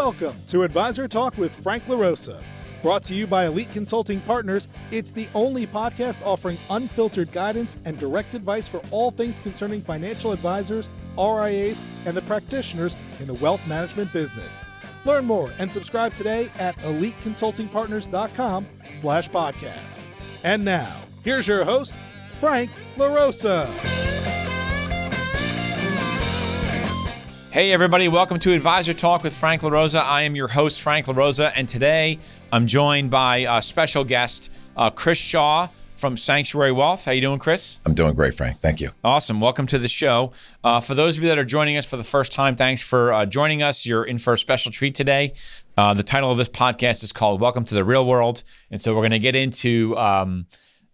Welcome to Advisor Talk with Frank LaRosa. Brought to you by Elite Consulting Partners, it's the only podcast offering unfiltered guidance and direct advice for all things concerning financial advisors, RIAs, and the practitioners in the wealth management business. Learn more and subscribe today at eliteconsultingpartners.com/podcast. And now, here's your host, Frank LaRosa. Hey everybody, welcome to Advisor Talk with Frank LaRosa. I am your host, Frank LaRosa, and today I'm joined by a special guest, Chris Shaw from Sanctuary Wealth. How you doing, Chris? I'm doing great, Frank. Thank you. Awesome. Welcome to the show. For those of you that are joining us for the first time, thanks for joining us. You're in for a special treat today. The title of this podcast is called Welcome to the Real World, and so we're going to get into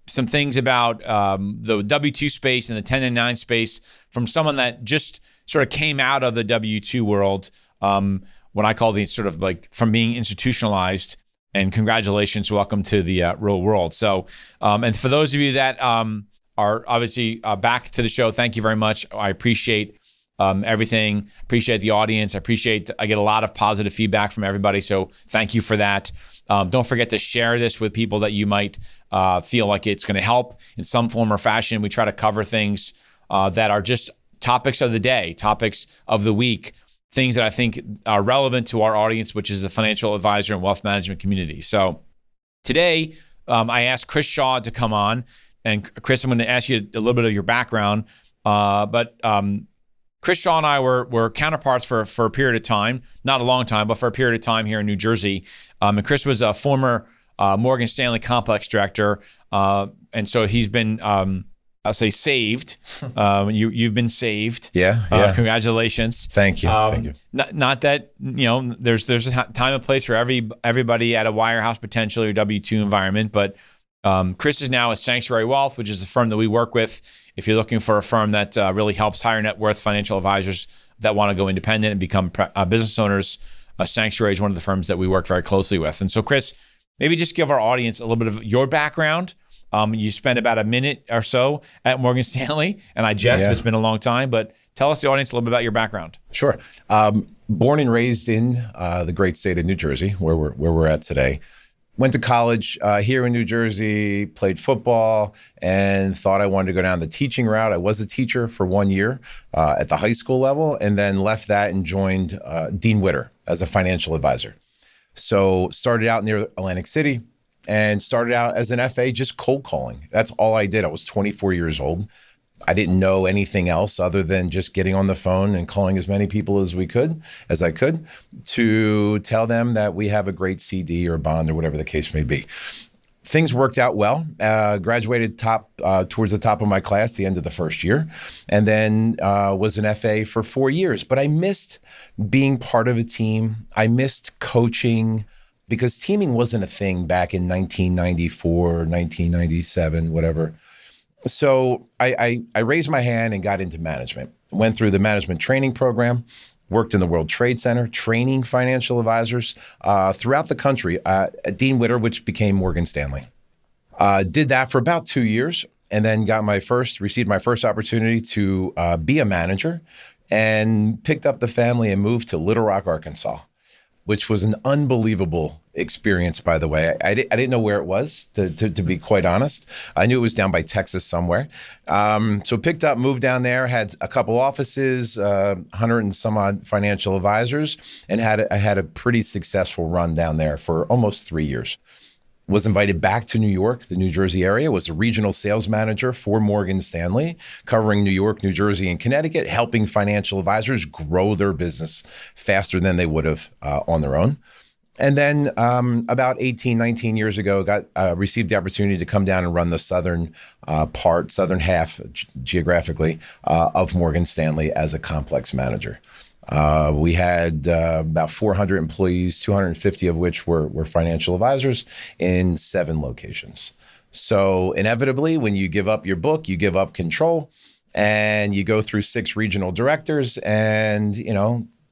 some things about the W-2 space and the 1099 space from someone that just sort of came out of the W-2 world, what I call the sort of like from being institutionalized. And congratulations, welcome to the real world. So, and for those of you that are obviously back to the show, thank you very much. I appreciate everything. Appreciate the audience. I get a lot of positive feedback from everybody. So thank you for that. Don't forget to share this with people that you might feel like it's going to help in some form or fashion. We try to cover things that are just topics of the day, topics of the week, things that I think are relevant to our audience, which is the financial advisor and wealth management community. So today, I asked Chris Shaw to come on. And Chris, I'm going to ask you a little bit of your background. But Chris Shaw and I were counterparts for a period of time, not a long time, but for a period of time here in New Jersey. And Chris was a former Morgan Stanley complex director. And so he's been I'll say saved. You've been saved. Yeah. Congratulations. Thank you. Thank you. Not that there's a time and place for everybody at a Wirehouse potentially or W-2 environment, but Chris is now at Sanctuary Wealth, which is a firm that we work with. If you're looking for a firm that really helps higher net worth financial advisors that want to go independent and become business owners, Sanctuary is one of the firms that we work very closely with. And so, Chris, maybe just give our audience a little bit of your background. You spent about a minute or so at Morgan Stanley, and I jest, it's been a long time, but tell us, the audience, a little bit about your background. Sure. Born and raised in the great state of New Jersey, where we're at today. Went to college here in New Jersey, played football, and thought I wanted to go down the teaching route. I was a teacher for 1 year at the high school level, and then left that and joined Dean Witter as a financial advisor. So started out near Atlantic City, and started out as an FA just cold calling. That's all I did. I was 24 years old. I didn't know anything else other than just getting on the phone and calling as many people as I could to tell them that we have a great CD or bond or whatever the case may be. Things worked out well. Graduated towards the top of my class, the end of the first year, and then was an FA for 4 years. But I missed being part of a team. I missed coaching, because teaming wasn't a thing back in 1994, 1997, whatever. So I raised my hand and got into management. Went through the management training program, worked in the World Trade Center, training financial advisors throughout the country at Dean Witter, which became Morgan Stanley. Did that for about 2 years, and then received my first opportunity to be a manager, and picked up the family and moved to Little Rock, Arkansas, which was an unbelievable experience, by the way. I didn't know where it was, to be quite honest. I knew it was down by Texas somewhere. So picked up, moved down there, had a couple offices, 100 and some odd financial advisors, and I had a pretty successful run down there for almost 3 years. Was invited back to New York, the New Jersey area, was a regional sales manager for Morgan Stanley, covering New York, New Jersey, and Connecticut, helping financial advisors grow their business faster than they would have on their own. And then about 18, 19 years ago, received the opportunity to come down and run the southern half geographically of Morgan Stanley as a complex manager. We had about 400 employees, 250 of which were financial advisors in 7 locations. So inevitably, when you give up your book, you give up control, and you go through 6 regional directors, and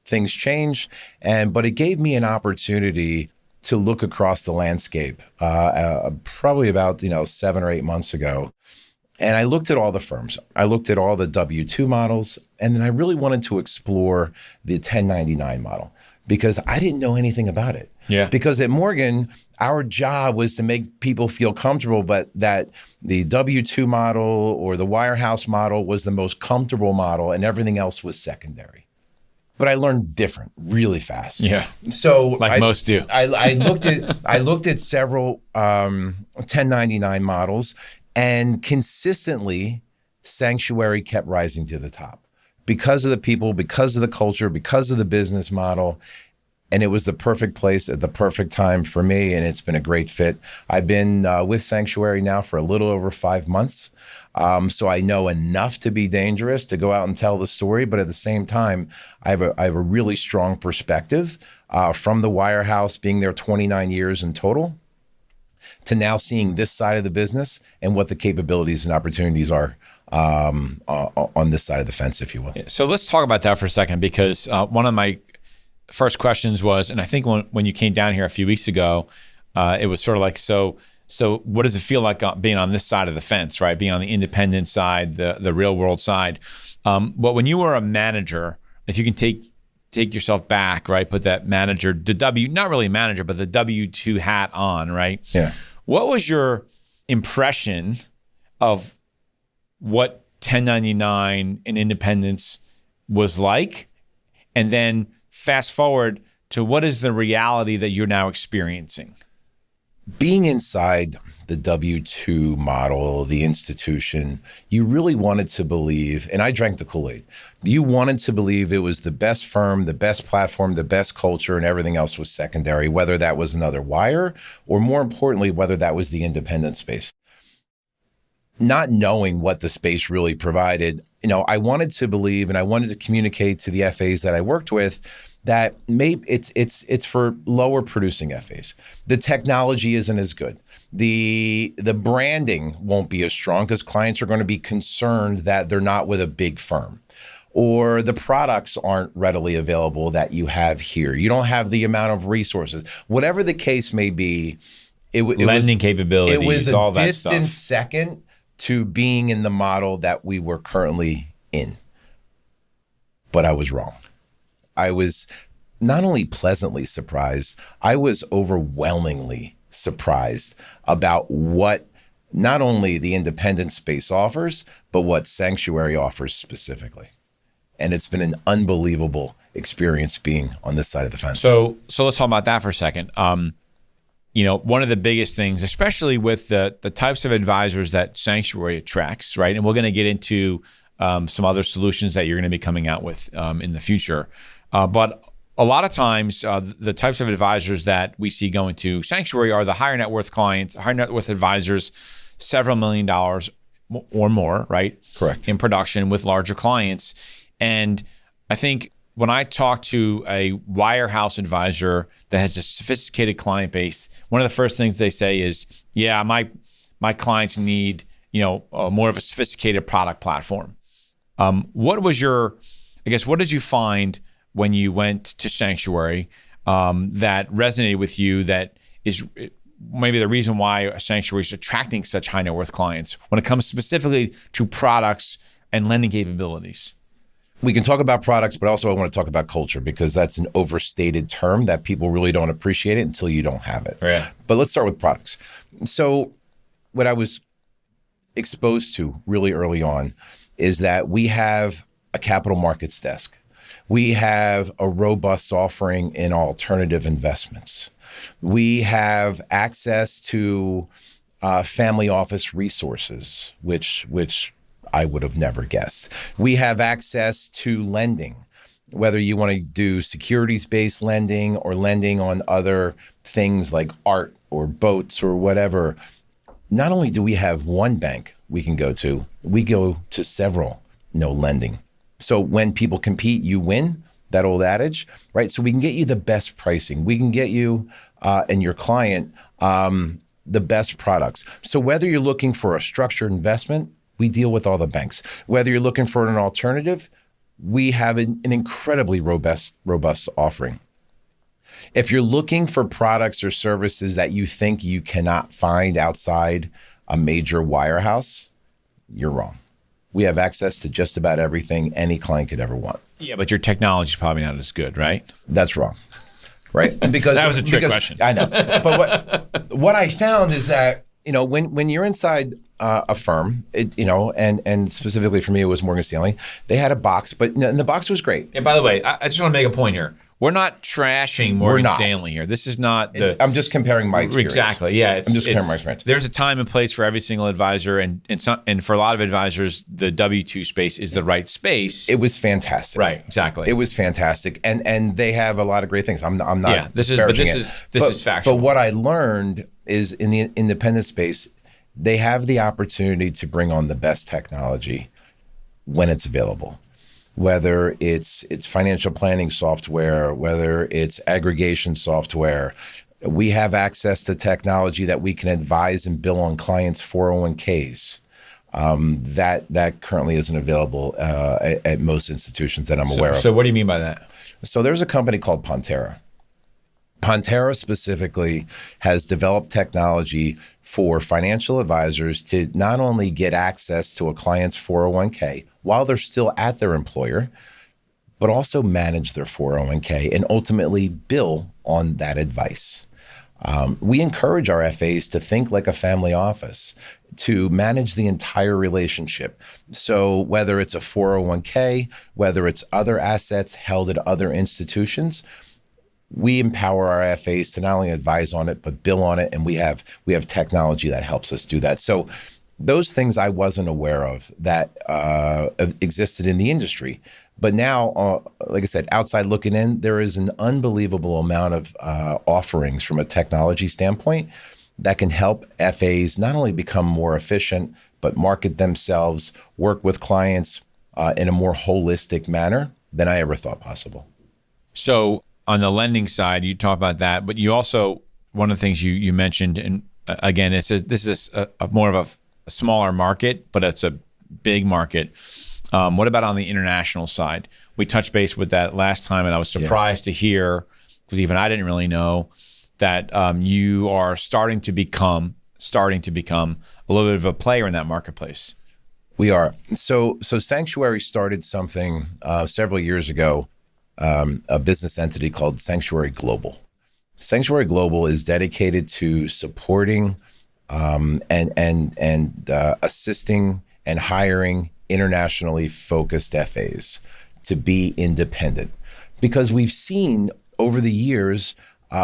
things change. But it gave me an opportunity to look across the landscape probably about 7 or 8 months ago. And I looked at all the firms. I looked at all the W-2 models, and then I really wanted to explore the 1099 model. because I didn't know anything about it. Yeah. Because at Morgan, our job was to make people feel comfortable, but that the W-2 model or the Wirehouse model was the most comfortable model and everything else was secondary. But I learned different really fast. Yeah. So like most do. I looked at several 1099 models, and consistently Sanctuary kept rising to the top because of the people, because of the culture, because of the business model. And it was the perfect place at the perfect time for me, and it's been a great fit. I've been with Sanctuary now for a little over 5 months, so I know enough to be dangerous to go out and tell the story. But at the same time, I have a really strong perspective from the Wirehouse, being there 29 years in total, to now seeing this side of the business and what the capabilities and opportunities are on this side of the fence, if you will. So let's talk about that for a second, because one of my first questions was, and I think when you came down here a few weeks ago, it was sort of like, so what does it feel like being on this side of the fence, right? Being on the independent side, the real world side. But when you were a manager, if you can take yourself back, right? Put that manager, not really a manager, but the W-2 hat on, right? Yeah. What was your impression of what 1099 and independence was like? And then fast forward to what is the reality that you're now experiencing? Being inside the W-2 model, the institution, you really wanted to believe, and I drank the Kool-Aid, you wanted to believe it was the best firm, the best platform, the best culture, and everything else was secondary, whether that was another wire, or more importantly, whether that was the independent space. Not knowing what the space really provided, I wanted to believe, and I wanted to communicate to the FAs that I worked with, that maybe it's for lower producing FAs. The technology isn't as good. The branding won't be as strong because clients are going to be concerned that they're not with a big firm, or the products aren't readily available that you have here. You don't have the amount of resources. Whatever the case may be, lending capabilities, it was all a that distant stuff. second to being in the model that we were currently in. But I was wrong. I was not only pleasantly surprised, I was overwhelmingly surprised about what not only the independent space offers, but what Sanctuary offers specifically. And it's been an unbelievable experience being on this side of the fence. So let's talk about that for a second. One of the biggest things, especially with the types of advisors that Sanctuary attracts, right? And we're going to get into some other solutions that you're going to be coming out with in the future. But a lot of times, the types of advisors that we see going to Sanctuary are the higher net worth clients, higher net worth advisors, several $1 million or more, right? Correct. In production with larger clients. And I think when I talk to a Wirehouse advisor that has a sophisticated client base, one of the first things they say is, yeah, my clients need, more of a sophisticated product platform. What did you find when you went to Sanctuary that resonated with you, that is maybe the reason why Sanctuary is attracting such high net worth clients when it comes specifically to products and lending capabilities? We can talk about products, but also I want to talk about culture, because that's an overstated term that people really don't appreciate it until you don't have it. Yeah. But let's start with products. So what I was exposed to really early on is that we have a capital markets desk. We have a robust offering in alternative investments. We have access to family office resources, which I would have never guessed. We have access to lending, whether you want to do securities-based lending or lending on other things like art or boats or whatever. Not only do we have one bank we can go to, we go to several, lending. So when people compete, you win, that old adage, right? So we can get you the best pricing. We can get you and your client the best products. So whether you're looking for a structured investment, we deal with all the banks. Whether you're looking for an alternative, we have an incredibly robust offering. If you're looking for products or services that you think you cannot find outside a major wirehouse, you're wrong. We have access to just about everything any client could ever want. Yeah, but your technology is probably not as good, right? That's wrong. Right? Because that was a trick question. I know. But what I found is that, when you're inside a firm, and specifically for me, it was Morgan Stanley, they had a box, and the box was great. And by the way, I just want to make a point here. We're not trashing Morgan Stanley here. This is not the... I'm just comparing my experience. Exactly, yeah. I'm just comparing my experience. There's a time and place for every single advisor, and for a lot of advisors, the W-2 space is the right space. It was fantastic. Right, exactly. It was fantastic, and they have a lot of great things. I'm not disparaging it. This is factual. But what I learned is in the independent space, they have the opportunity to bring on the best technology when it's available. Whether it's financial planning software, whether it's aggregation software, we have access to technology that we can advise and bill on clients' 401ks. That currently isn't available at most institutions that I'm aware of. So what do you mean by that? So there's a company called Pontera. Pontera specifically has developed technology for financial advisors to not only get access to a client's 401k while they're still at their employer, but also manage their 401k and ultimately bill on that advice. We encourage our FAs to think like a family office, to manage the entire relationship. So whether it's a 401k, whether it's other assets held at other institutions, we empower our FAs to not only advise on it, but bill on it. And we have technology that helps us do that. So those things I wasn't aware of that existed in the industry. But now, like I said, outside looking in, there is an unbelievable amount of offerings from a technology standpoint that can help FAs not only become more efficient, but market themselves, work with clients in a more holistic manner than I ever thought possible. So on the lending side, you talk about that, but you also, one of the things you mentioned, and again, this is a more of a smaller market, but it's a big market. What about on the international side? We touched base with that last time, and I was surprised to hear, because even I didn't really know, that you are starting to become a little bit of a player in that marketplace. We are. So Sanctuary started something several years ago, a business entity called Sanctuary Global. Sanctuary Global is dedicated to supporting and assisting and hiring internationally focused FAs to be independent. Because we've seen over the years,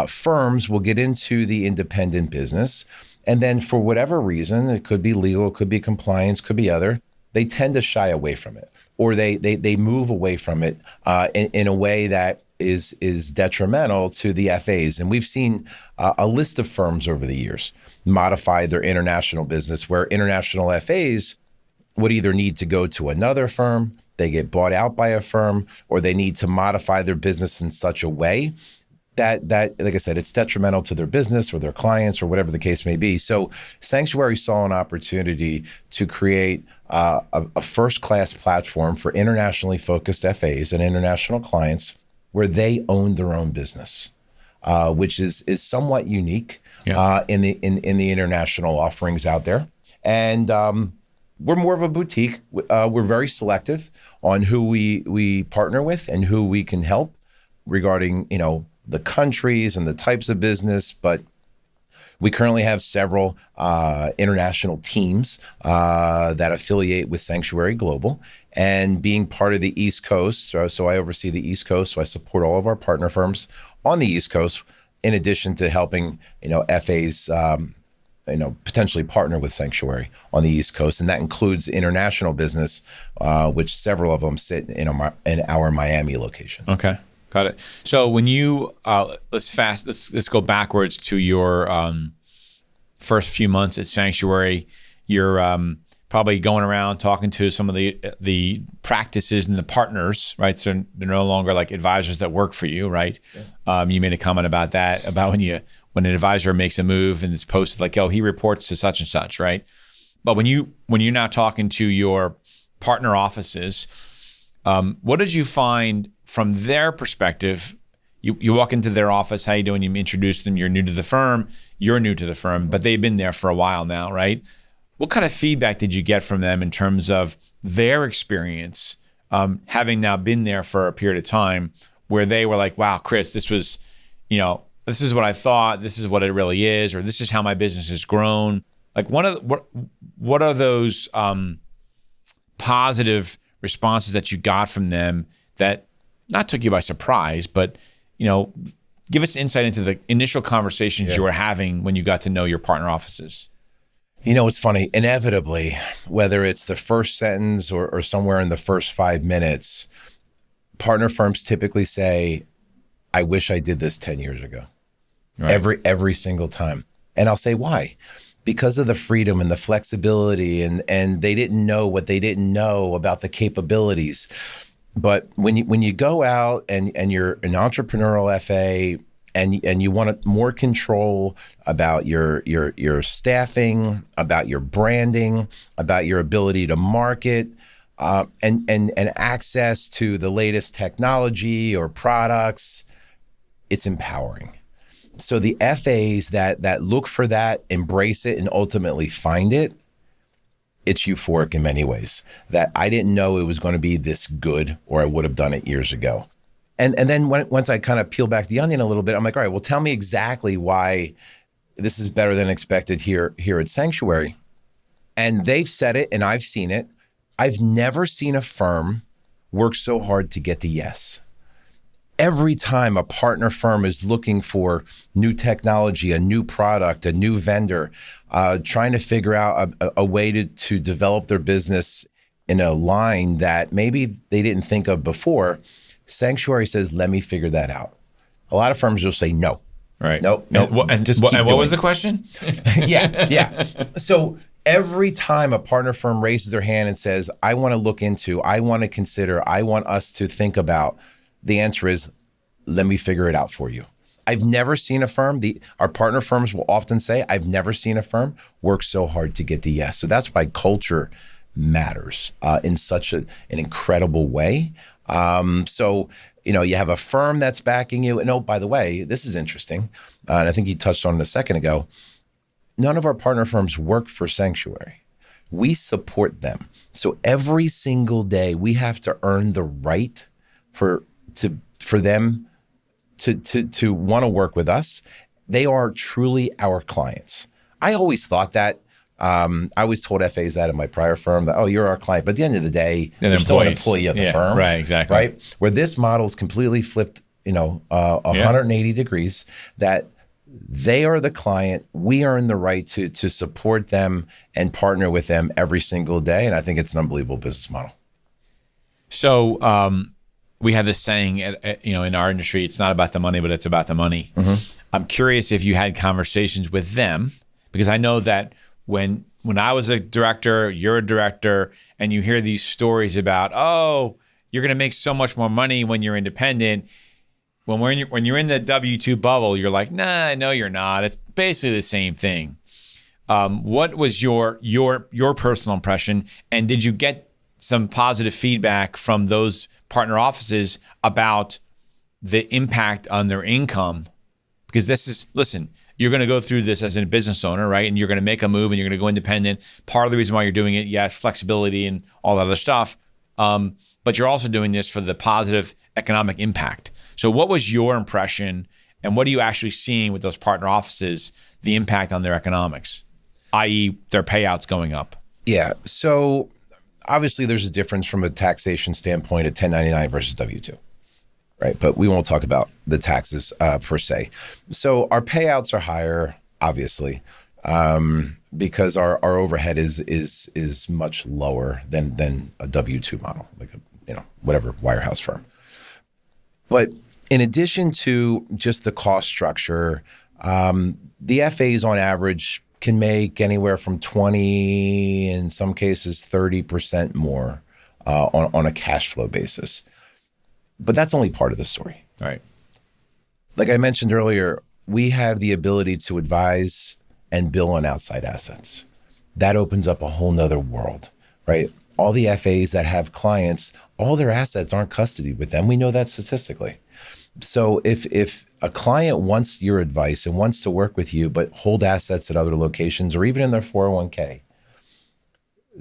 firms will get into the independent business, and then for whatever reason, it could be legal, it could be compliance, could be other, they tend to shy away from it, or they move away from it in a way that is detrimental to the FAs. And we've seen a list of firms over the years modify their international business, where international FAs would either need to go to another firm, they get bought out by a firm, or they need to modify their business in such a way that, like I said, it's detrimental to their business or their clients or whatever the case may be. So Sanctuary saw an opportunity to create a first-class platform for internationally focused FAs and international clients where they own their own business, which is somewhat unique in the international offerings out there. And we're more of a boutique. We're very selective on who we partner with and who we can help regarding, the countries and the types of business. But we currently have several international teams that affiliate with Sanctuary Global, and being part of the East Coast. So I oversee the East Coast. So I support all of our partner firms on the East Coast, in addition to helping, FAs, potentially partner with Sanctuary on the East Coast. And that includes international business, which several of them sit in our Miami location. Okay. Got it. So when you let's go backwards to your first few months at Sanctuary. You're probably going around talking to some of the practices and the partners, right? So they're no longer like advisors that work for you, right? Yeah. You made a comment about that, about when an advisor makes a move and it's posted like, oh, he reports to such and such, right? But when you're now talking to your partner offices, what did you find from their perspective? You walk into their office, how you doing? You introduce them, you're new to the firm, but they've been there for a while now, right? What kind of feedback did you get from them in terms of their experience, having now been there for a period of time, where they were like, wow, Chris, this was, this is what I thought, this is what it really is, or this is how my business has grown. Like, what are those positive responses that you got from them that not took you by surprise, but, give us insight into the initial conversations you were having when you got to know your partner offices? It's funny. Inevitably, whether it's the first sentence or somewhere in the first 5 minutes, partner firms typically say, I wish I did this 10 years ago. Right. Every single time. And I'll say, why? Because of the freedom and the flexibility, and they didn't know what they didn't know about the capabilities. But when you go out and you're an entrepreneurial FA and you want more control about your staffing, about your branding, about your ability to market, and access to the latest technology or products, it's empowering. So the FAs that look for that, embrace it, and ultimately find it, it's euphoric in many ways. That I didn't know it was going to be this good, or I would have done it years ago. And then once I kind of peel back the onion a little bit, I'm like, all right, well, tell me exactly why this is better than expected here at Sanctuary. And they've said it, and I've seen it. I've never seen a firm work so hard to get the yes. Every time a partner firm is looking for new technology, a new product, a new vendor, trying to figure out a way to develop their business in a line that maybe they didn't think of before, Sanctuary says, let me figure that out. A lot of firms will say no. Right. Nope. And what was the question? Yeah. So every time a partner firm raises their hand and says, I want to look into, I want to consider, I want us to think about, the answer is, let me figure it out for you. I've never seen a firm, our partner firms will often say, I've never seen a firm work so hard to get the yes. So that's why culture matters in such an incredible way. So, you have a firm that's backing you. And oh, by the way, this is interesting. And I think you touched on it a second ago. None of our partner firms work for Sanctuary. We support them. So every single day we have to earn the right for them to want to work with us. They are truly our clients. I always thought that. I always told FAs that in my prior firm that, oh, you're our client. But at the end of the day, you're still an employee of the firm. Right, exactly. Right? Where this model is completely flipped, 180 degrees, that they are the client. We earn the right to support them and partner with them every single day. And I think it's an unbelievable business model. So we have this saying, in our industry, it's not about the money, but it's about the money. Mm-hmm. I'm curious if you had conversations with them, because I know that when I was a director, you're a director, and you hear these stories about, oh, you're going to make so much more money when you're independent. When you're in the W-2 bubble, you're like, nah, no, you're not. It's basically the same thing. What was your personal impression, and did you get some positive feedback from those partner offices about the impact on their income? Because listen, you're going to go through this as a business owner, right? And you're going to make a move and you're going to go independent. Part of the reason why you're doing it, yes, flexibility and all that other stuff. But you're also doing this for the positive economic impact. So what was your impression, and what are you actually seeing with those partner offices, the impact on their economics, i.e. their payouts going up? Yeah. So obviously there's a difference from a taxation standpoint at 1099 versus W-2. Right, but we won't talk about the taxes per se. So our payouts are higher, obviously, because our overhead is much lower than a W-2 model, like whatever wirehouse firm. But in addition to just the cost structure, the FAs on average can make anywhere from 20, in some cases 30% more on a cash flow basis. But that's only part of the story. Right. Like I mentioned earlier, we have the ability to advise and bill on outside assets. That opens up a whole nother world, right? All the FAs that have clients, all their assets aren't custodied with them. We know that statistically. So if a client wants your advice and wants to work with you, but hold assets at other locations or even in their 401k,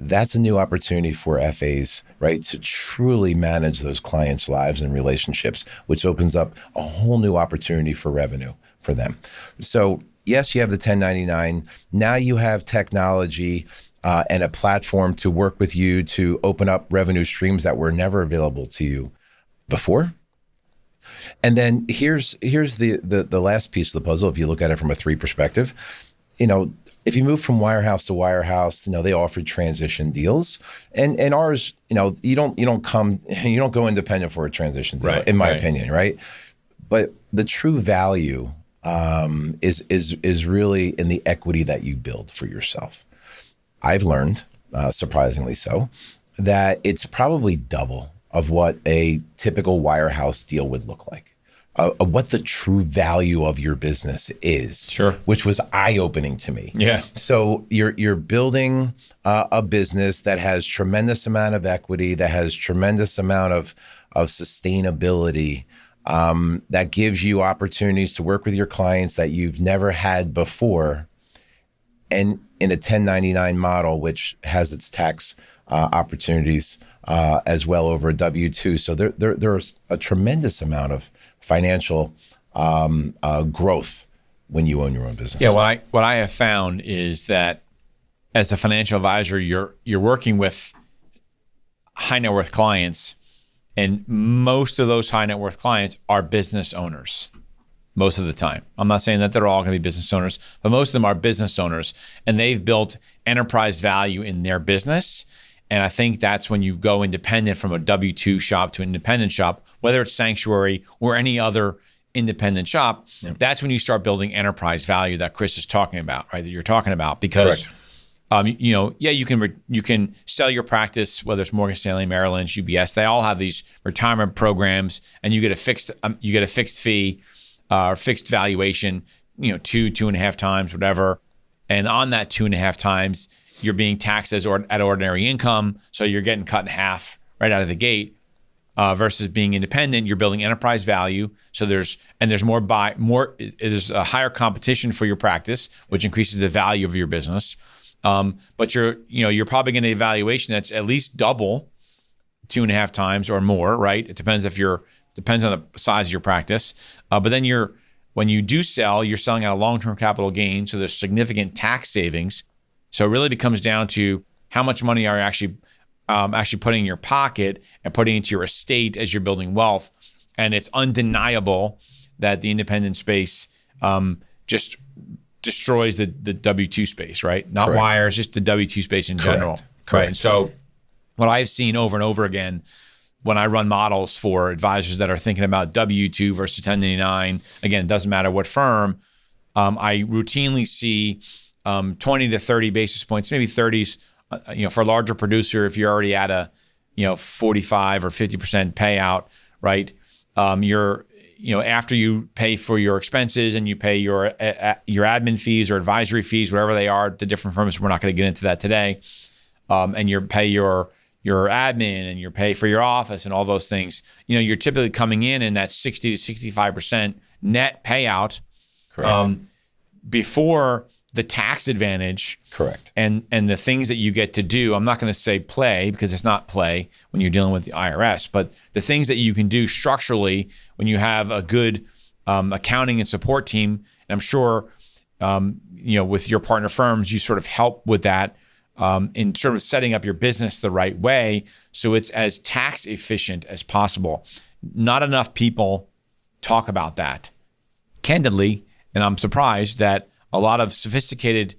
that's a new opportunity for FAs, right? To truly manage those clients' lives and relationships, which opens up a whole new opportunity for revenue for them. So yes, you have the 1099. Now you have technology and a platform to work with you to open up revenue streams that were never available to you before. And then here's the last piece of the puzzle. If you look at it from a 3 perspective, if you move from Wirehouse to Wirehouse, they offer transition deals, and ours, you don't go independent for a transition deal, right, in my opinion, right? But the true value is really in the equity that you build for yourself. I've learned, surprisingly so, that it's probably double of what a typical Wirehouse deal would look like. What the true value of your business is, sure, which was eye-opening to me. Yeah. So you're building a business that has tremendous amount of equity, that has tremendous amount of sustainability, that gives you opportunities to work with your clients that you've never had before, and in a 1099 model, which has its tax opportunities as well over a W-2. So there's a tremendous amount of financial growth when you own your own business. Yeah, what I have found is that as a financial advisor, you're working with high net worth clients, and most of those high net worth clients are business owners. Most of the time. I'm not saying that they're all going to be business owners, but most of them are business owners, and they've built enterprise value in their business. And I think that's when you go independent from a W-2 shop to an independent shop, whether it's Sanctuary or any other independent shop. Yep. That's when you start building enterprise value that Chris is talking about, right? That you're talking about, because you can sell your practice, whether it's Morgan Stanley, Merrill Lynch, UBS. They all have these retirement programs, and you get a fixed fee. Fixed valuation, 2.5 times, whatever. And on that 2.5 times, you're being taxed at ordinary income. So you're getting cut in half right out of the gate, versus being independent. You're building enterprise value. So there's a higher competition for your practice, which increases the value of your business. But you're probably getting an evaluation that's at least double 2.5 times or more, right? It depends on the size of your practice. But then when you do sell, you're selling at a long-term capital gain. So there's significant tax savings. So it really becomes down to how much money are you actually putting in your pocket and putting into your estate as you're building wealth. And it's undeniable that the independent space just destroys the W-2 space, right? Not Correct. wires, just the W-2 space in general. Correct. Right. And so what I've seen over and over again when I run models for advisors that are thinking about W-2 versus 1099, again, it doesn't matter what firm, I routinely see 20 to 30 basis points, maybe 30s, for a larger producer, if you're already at a 45 or 50% payout, right? After you pay for your expenses and you pay your admin fees or advisory fees, whatever they are, the different firms, we're not going to get into that today, and you pay your admin and your pay for your office and all those things, you're typically coming in that 60 to 65% net payout. Correct. Before the tax advantage. Correct. And the things that you get to do. I'm not going to say play, because it's not play when you're dealing with the IRS, but the things that you can do structurally when you have a good accounting and support team. And I'm sure, with your partner firms, you sort of help with that. In sort of setting up your business the right way so it's as tax efficient as possible. Not enough people talk about that, candidly, and I'm surprised that a lot of sophisticated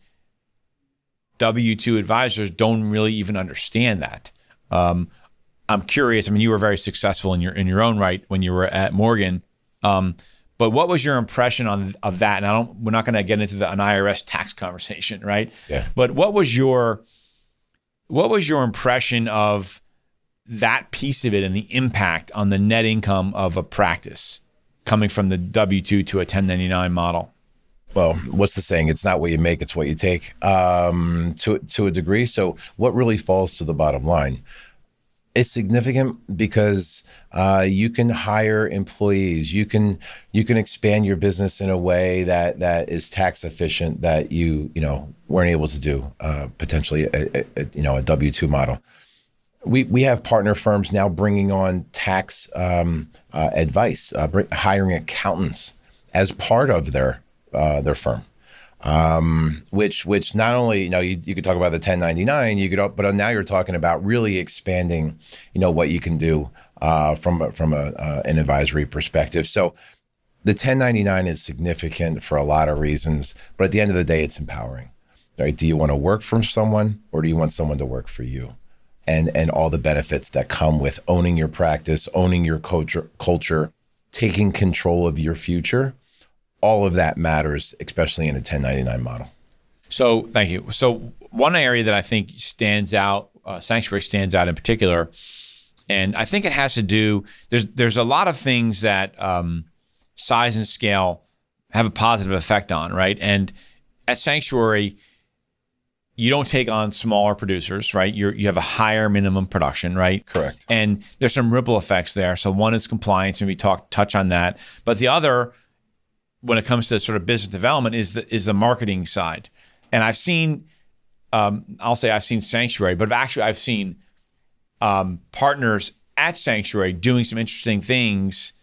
W-2 advisors don't really even understand that. I'm curious. I mean, you were very successful in your own right when you were at Morgan, but what was your impression of that? And we're not going to get into an IRS tax conversation, right? Yeah. But what was your impression of that piece of it and the impact on the net income of a practice coming from the W-2 to a 1099 model? Well, what's the saying? It's not what you make, it's what you take, to a degree. So what really falls to the bottom line? It's significant because you can hire employees. You can expand your business in a way that is tax efficient that you weren't able to do potentially a W-2 model. We have partner firms now bringing on tax advice, hiring accountants as part of their firm. Which not only, you could talk about the 1099, but now you're talking about really expanding, what you can do from an advisory perspective. So the 1099 is significant for a lot of reasons, but at the end of the day, it's empowering, right? Do you want to work for someone, or do you want someone to work for you? And all the benefits that come with owning your practice, owning your culture, taking control of your future. All of that matters, especially in a 1099 model. So thank you. So one area that I think stands out, Sanctuary stands out in particular, and I think it has to do, there's a lot of things that size and scale have a positive effect on, right? And at Sanctuary, you don't take on smaller producers, right? You have a higher minimum production, right? Correct. And there's some ripple effects there. So one is compliance, and we touch on that. But the other, when it comes to sort of business development, is the marketing side. And I've seen, I'll say I've seen Sanctuary, but actually I've seen partners at Sanctuary doing some interesting things,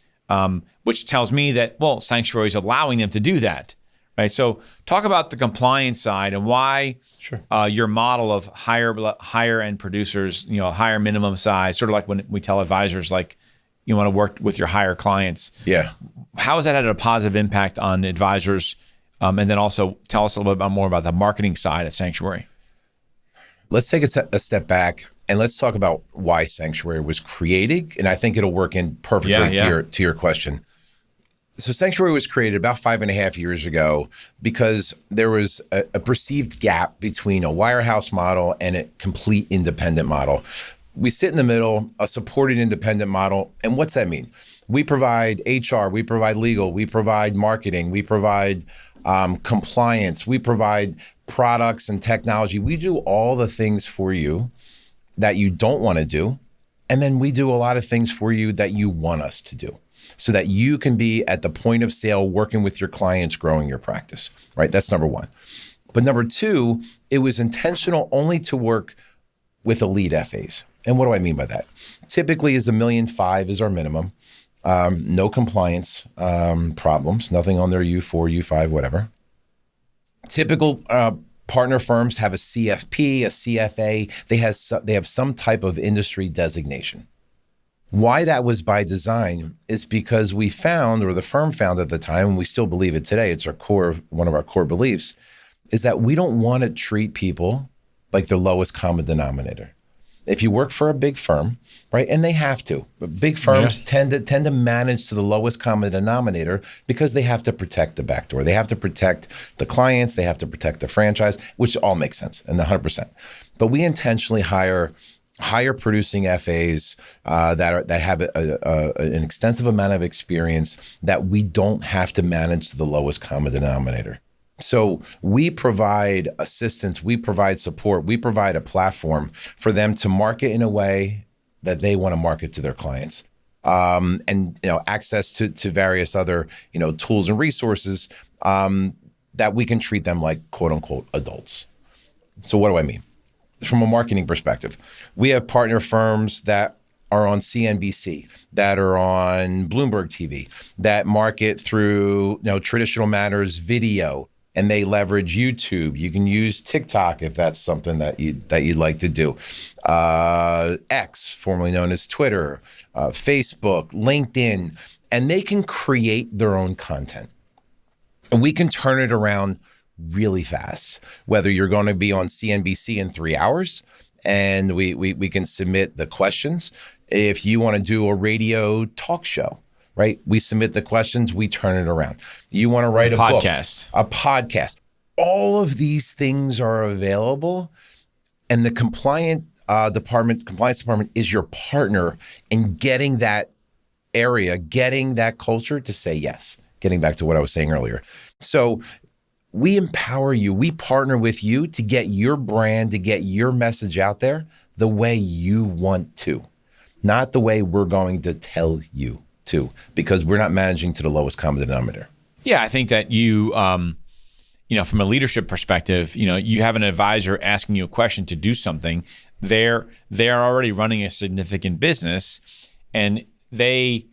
which tells me that, well, Sanctuary is allowing them to do that, right? So talk about the compliance side and why your model of higher end producers, higher minimum size, sort of like when we tell advisors, like, you want to work with your higher clients. Yeah. How has that had a positive impact on advisors? And then also tell us a little bit more about the marketing side at Sanctuary. Let's take a step back and let's talk about why Sanctuary was created. And I think it'll work in perfectly to your question. So Sanctuary was created about 5.5 years ago because there was a perceived gap between a wirehouse model and a complete independent model. We sit in the middle, a supported independent model. And what's that mean? We provide HR, we provide legal, we provide marketing, we provide compliance, we provide products and technology. We do all the things for you that you don't want to do. And then we do a lot of things for you that you want us to do so that you can be at the point of sale, working with your clients, growing your practice, right? That's number one. But number two, it was intentional only to work with elite FAs. And what do I mean by that? Typically is $1.5 million is our minimum. No compliance problems, nothing on their U4, U5, whatever. Typical partner firms have a CFP, a CFA. They have some type of industry designation. Why that was by design is because we found, or the firm found at the time, and we still believe it today, it's one of our core beliefs, is that we don't want to treat people like the lowest common denominator. If you work for a big firm, right, and they have to, but big firms tend to manage to the lowest common denominator because they have to protect the back door. They have to protect the clients. They have to protect the franchise, which all makes sense, and 100%. But we intentionally hire higher producing FAs that have an extensive amount of experience that we don't have to manage to the lowest common denominator. So we provide assistance, we provide support, we provide a platform for them to market in a way that they want to market to their clients. And access to various other tools and resources that we can treat them like quote unquote adults. So what do I mean? From a marketing perspective, we have partner firms that are on CNBC, that are on Bloomberg TV, that market through traditional matters video, and they leverage YouTube. You can use TikTok if that's something that you'd like to do. X, formerly known as Twitter, Facebook, LinkedIn, and they can create their own content. And we can turn it around really fast, whether you're going to be on CNBC in 3 hours, and we can submit the questions. If you want to do a radio talk show, right? We submit the questions, we turn it around. You want to write a podcast. Book, a podcast. All of these things are available, and the compliance department is your partner in getting that area, getting that culture to say yes. Getting back to what I was saying earlier. So we empower you. We partner with you to get your brand, to get your message out there the way you want to. not the way we're going to tell you to, because we're not managing to the lowest common denominator. Yeah, I think that you from a leadership perspective, you have an advisor asking you a question to do something. They're already running a significant business, and they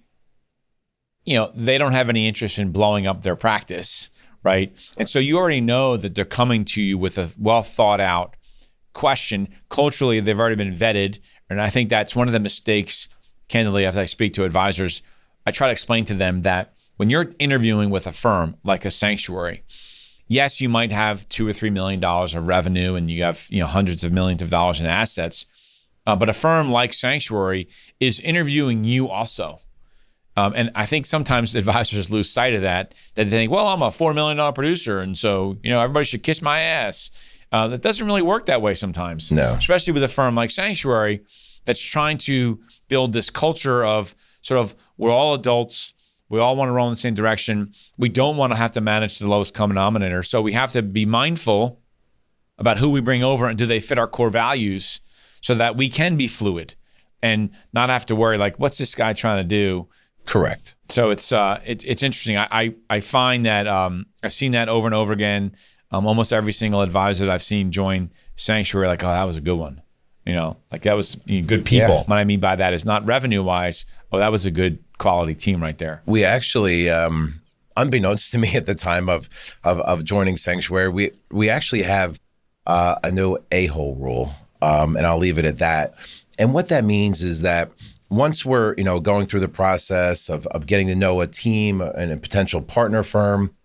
don't have any interest in blowing up their practice, right? And so you already know that they're coming to you with a well thought out question. Culturally, they've already been vetted, and I think that's one of the mistakes. Candidly, as I speak to advisors, I try to explain to them that when you're interviewing with a firm like a Sanctuary, yes, you might have $2 or $3 million of revenue and you have hundreds of millions of dollars in assets, but a firm like Sanctuary is interviewing you also. And I think sometimes advisors lose sight of that they think, well, I'm a $4 million producer, and so everybody should kiss my ass. That doesn't really work that way sometimes. No, especially with a firm like Sanctuary that's trying to build this culture of sort of we're all adults. We all want to roll in the same direction. We don't want to have to manage to the lowest common denominator. So we have to be mindful about who we bring over and do they fit our core values so that we can be fluid and not have to worry like, what's this guy trying to do? Correct. So it's interesting. I find that I've seen that over and over again. Almost every single advisor that I've seen join Sanctuary, like, oh, that was a good one. Like that was good people. Yeah. What I mean by that is not revenue wise. Oh, that was a good quality team right there. We actually, unbeknownst to me at the time of joining Sanctuary, we actually have a no a-hole rule, and I'll leave it at that. And what that means is that once we're going through the process of getting to know a team and a potential partner firm,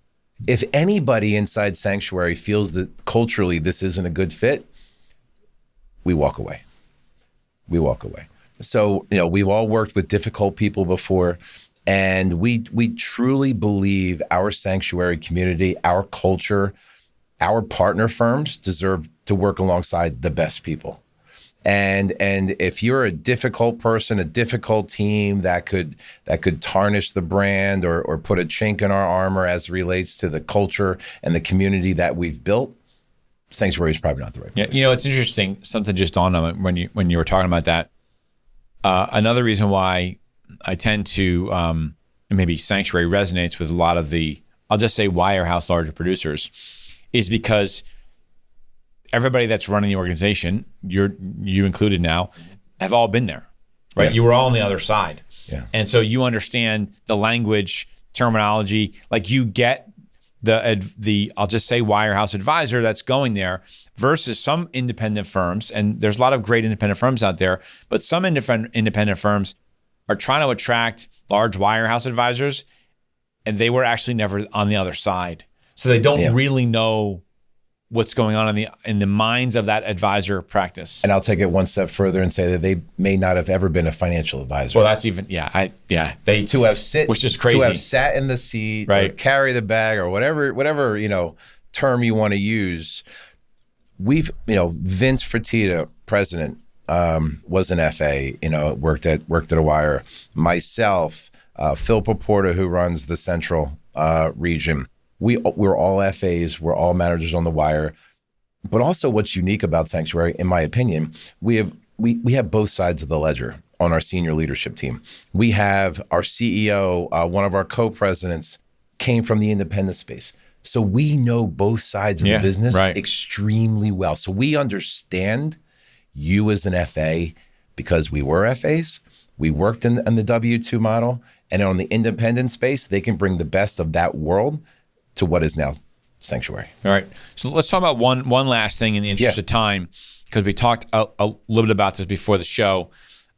if anybody inside Sanctuary feels that culturally this isn't a good fit, we walk away. So, we've all worked with difficult people before, and we truly believe our Sanctuary community, our culture, our partner firms deserve to work alongside the best people. And if you're a difficult person, a difficult team that could tarnish the brand or put a chink in our armor as it relates to the culture and the community that we've built, Sanctuary is probably not the right place. Yeah, it's interesting. Something just dawned on me when you were talking about that. Another reason why I tend to, and maybe Sanctuary resonates with a lot of the, I'll just say Wirehouse larger producers, is because everybody that's running the organization, you included now, have all been there, right? Yeah. You were all on the other side. Yeah. And so you understand the language, terminology, like you get the I'll just say Wirehouse advisor that's going there versus some independent firms, and there's a lot of great independent firms out there, but some independent firms are trying to attract large Wirehouse advisors, and they were actually never on the other side. So they don't really know what's going on in the minds of that advisor practice. And I'll take it one step further and say that they may not have ever been a financial advisor. Well, that's even they to have which is crazy. To have sat in the seat, right, or carry the bag, or whatever term you want to use. We've Vince Fertitta, president, was an FA. Worked at a Wire. Myself, Phil Paporta, who runs the Central region. We're all FAs, we're all managers on the Wire. But also what's unique about Sanctuary, in my opinion, we have both sides of the ledger on our senior leadership team. We have our CEO, one of our co-presidents came from the independent space. So we know both sides of the business extremely well. So we understand you as an FA because we were FAs. We worked in the W-2 model, and on the independent space, they can bring the best of that world to what is now Sanctuary. All right. So let's talk about one last thing in the interest of time, because we talked a little bit about this before the show.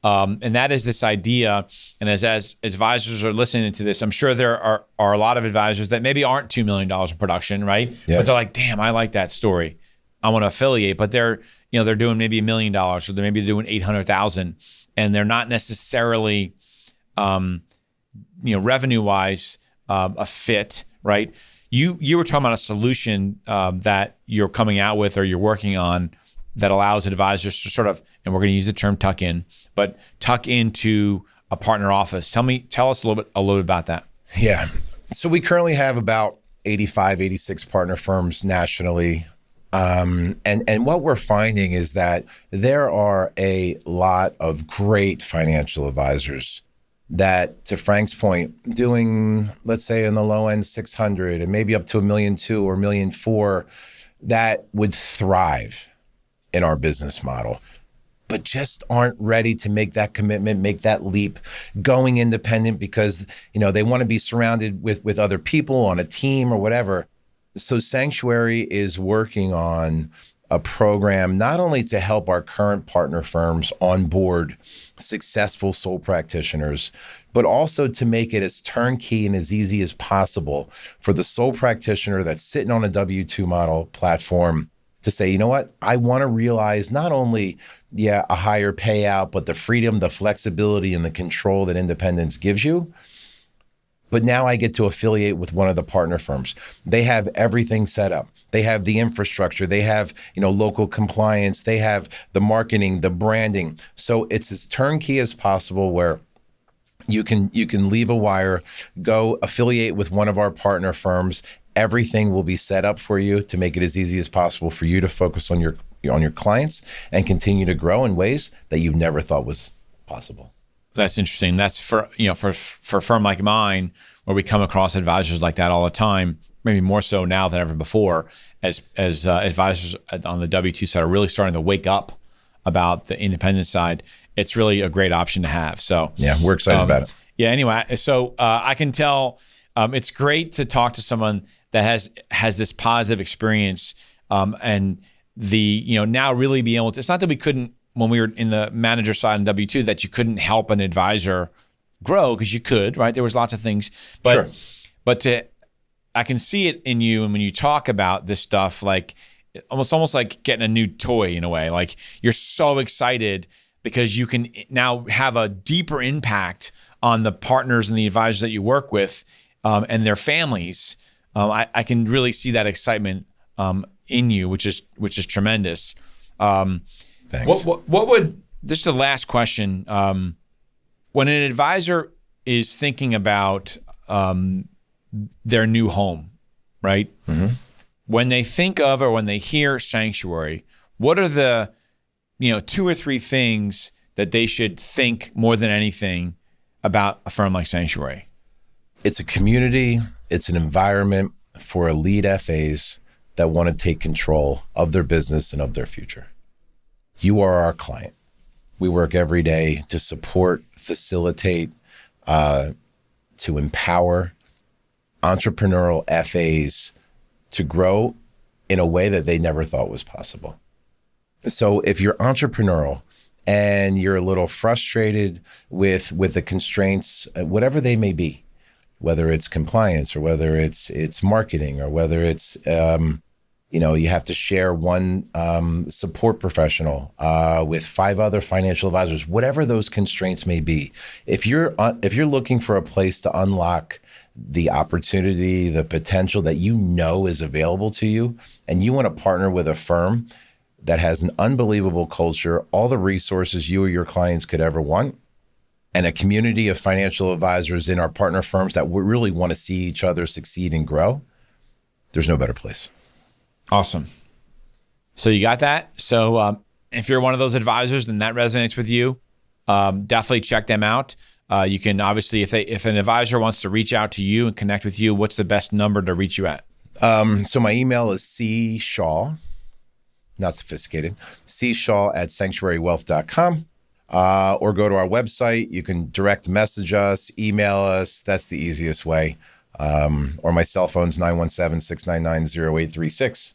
And that is this idea, and as advisors are listening to this, I'm sure there are a lot of advisors that maybe aren't $2 million in production, right? Yeah. But they're like, damn, I like that story. I want to affiliate, but they're doing maybe $1 million, or they're maybe doing 800,000, and they're not necessarily, revenue-wise, a fit, right? You were talking about a solution that you're coming out with or you're working on that allows advisors to sort of, and we're going to use the term tuck in, but tuck into a partner office. Tell us a little bit about that. Yeah. So we currently have about 85, 86 partner firms nationally. And what we're finding is that there are a lot of great financial advisors that, to Frank's point, doing, let's say in the low end 600 and maybe up to $1.2 million or $1.4 million, that would thrive in our business model, but just aren't ready to make that commitment, make that leap, going independent because, they want to be surrounded with other people on a team or whatever. So Sanctuary is working on a program not only to help our current partner firms onboard successful sole practitioners, but also to make it as turnkey and as easy as possible for the sole practitioner that's sitting on a W-2 model platform to say, you know what, I want to realize not only, a higher payout, but the freedom, the flexibility, and the control that independence gives you. But now I get to affiliate with one of the partner firms. They have everything set up. They have the infrastructure. They have, local compliance. They have the marketing, the branding. So it's as turnkey as possible where you can leave a wire, go affiliate with one of our partner firms. Everything will be set up for you to make it as easy as possible for you to focus on your clients and continue to grow in ways that you never thought was possible. That's interesting. That's for a firm like mine, where we come across advisors like that all the time, maybe more so now than ever before, as advisors on the W-2 side are really starting to wake up about the independent side. It's really a great option to have. So yeah, we're excited about it. Yeah. Anyway, so I can tell it's great to talk to someone that has this positive experience, and now really be able to. It's not that we couldn't, when we were in the manager side in W-2, that you couldn't help an advisor grow, because you could, right? There was lots of things, but sure. But I can see it in you, and when you talk about this stuff, like almost like getting a new toy in a way. Like you're so excited because you can now have a deeper impact on the partners and the advisors that you work with, and their families. I can really see that excitement in you, which is tremendous. Thanks. What would, just the last question, when an advisor is thinking about their new home, right? Mm-hmm. When they think of, or when they hear Sanctuary, what are the 2 or 3 things that they should think more than anything about a firm like Sanctuary? It's a community. It's an environment for elite FAs that want to take control of their business and of their future. You are our client. We work every day to support, facilitate, to empower entrepreneurial FAs to grow in a way that they never thought was possible. So if you're entrepreneurial and you're a little frustrated with the constraints, whatever they may be, whether it's compliance or whether it's marketing or whether it's you have to share one support professional with 5 other financial advisors, whatever those constraints may be. If you're looking for a place to unlock the opportunity, the potential that is available to you, and you want to partner with a firm that has an unbelievable culture, all the resources you or your clients could ever want, and a community of financial advisors in our partner firms that really want to see each other succeed and grow, there's no better place. Awesome. So you got that. So if you're one of those advisors and that resonates with you, definitely check them out. You can obviously, if an advisor wants to reach out to you and connect with you, what's the best number to reach you at? So my email is cshaw, not sophisticated, cshaw@sanctuarywealth.com. Or go to our website. You can direct message us, email us. That's the easiest way. Or my cell phone's 917-699-0836.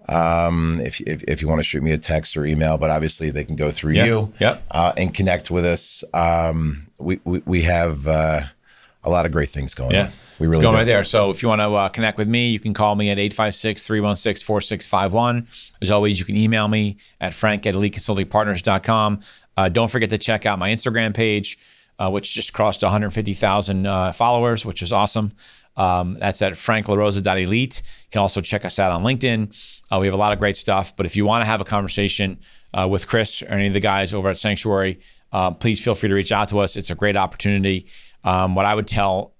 If you want to shoot me a text or email, but obviously they can go through you and connect with us. We have a lot of great things going on. We really it's going right there. So if you want to connect with me, you can call me at 856-316-4651. As always, you can email me at frank@eliteconsultingpartners.com. Don't forget to check out my Instagram page, which just crossed 150,000 followers, which is awesome. That's at franklarosa.elite. You can also check us out on LinkedIn. We have a lot of great stuff. But if you want to have a conversation with Chris or any of the guys over at Sanctuary, please feel free to reach out to us. It's a great opportunity. What I would tell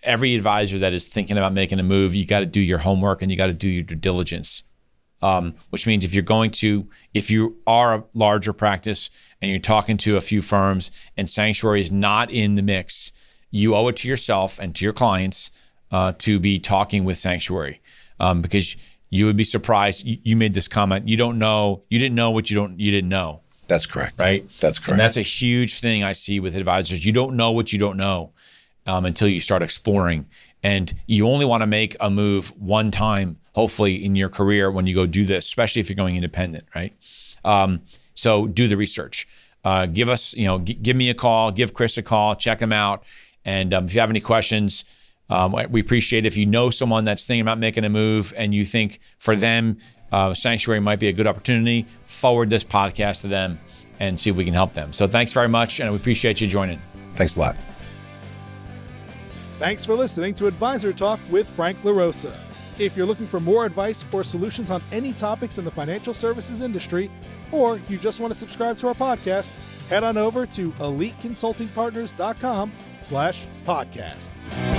every advisor that is thinking about making a move, you got to do your homework and you got to do your due diligence. which means if you are a larger practice and you're talking to a few firms and sanctuary is not in the mix, you owe it to yourself and to your clients to be talking with sanctuary, because you would be surprised. You made this comment. You didn't know what you didn't know. That's correct. Right? That's correct. And that's a huge thing I see with advisors. You don't know what you don't know until you start exploring. And you only want to make a move one time, hopefully, in your career when you go do this, especially if you're going independent, right? So do the research. Give us, give me a call, give Chris a call, check him out. And if you have any questions, we appreciate it. If you know someone that's thinking about making a move and you think for them, sanctuary might be a good opportunity, forward this podcast to them and see if we can help them. So thanks very much, and we appreciate you joining. Thanks a lot. Thanks for listening to Advisor Talk with Frank LaRosa. If you're looking for more advice or solutions on any topics in the financial services industry, or you just want to subscribe to our podcast, head on over to eliteconsultingpartners.com/podcasts.